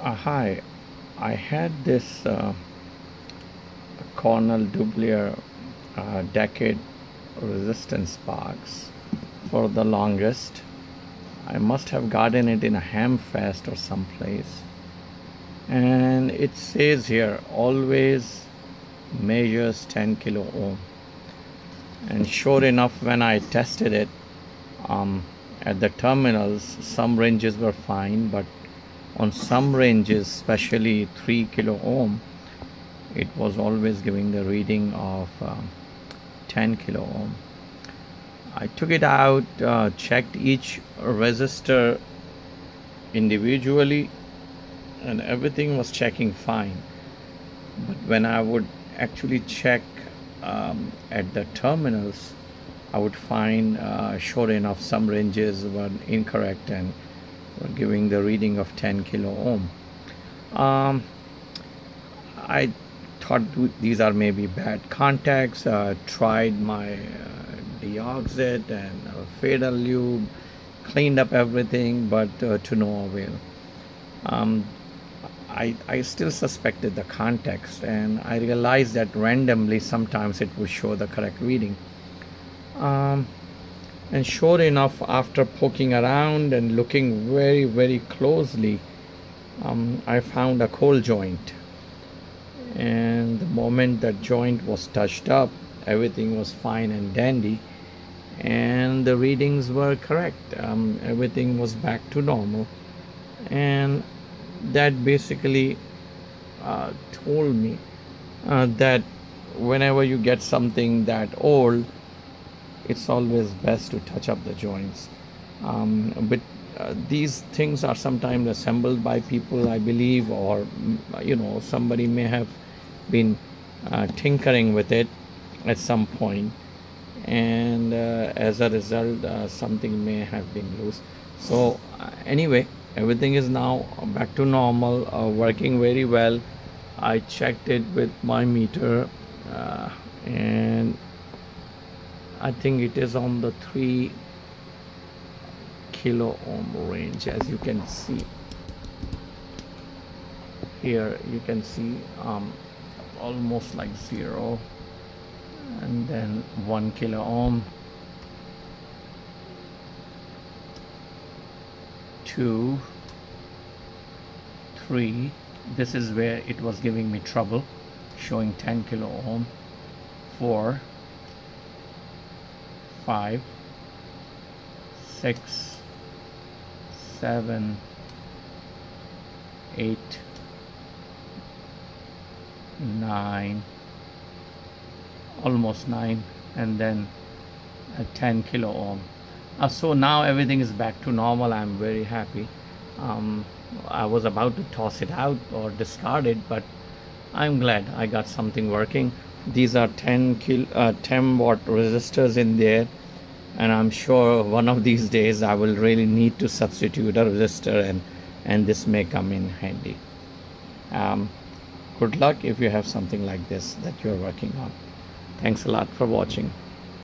Hi, I had this Cornell Dublier decade resistance box for the longest. I must have gotten it in a ham fest or someplace. And it says here always measures 10 kilo ohm. And sure enough, when I tested it at the terminals, some ranges were fine, but on some ranges, especially 3 kilo ohm, it was always giving the reading of 10 kilo ohm. I took it out, checked each resistor individually, and everything was checking fine. But when I would actually check at the terminals, I would find sure enough some ranges were incorrect and were giving the reading of 10 kilo ohm. I thought these are maybe bad contacts. Tried my deoxit and fatal lube, cleaned up everything, but to no avail. I still suspected the contacts, and I realized that randomly sometimes it would show the correct reading. And sure enough, after poking around and looking very closely, I found a cold joint. And the moment that joint was touched up, everything was fine and dandy, and the readings were correct. Everything was back to normal, and that basically told me that whenever you get something that old, it's always best to touch up the joints. But these things are sometimes assembled by people, I believe, or somebody may have been tinkering with it at some point, and as a result something may have been loose. So anyway, everything is now back to normal, working very well. I checked it with my meter, and I think it is on the 3 kilo ohm range. As you can see here, you can see almost like 0, and then 1 kilo ohm, 2, 3. This is where it was giving me trouble, showing 10 kilo ohm, 4, 5, 6, 7, 8, 9, almost 9, and then 10 kilo ohm. So now everything is back to normal. I'm very happy. I was about to toss it out or discard it, but I'm glad I got something working. These are 10 watt resistors in there, and I'm sure one of these days I will really need to substitute a resistor, and this may come in handy. Good luck if you have something like this that you're working on. Thanks a lot for watching.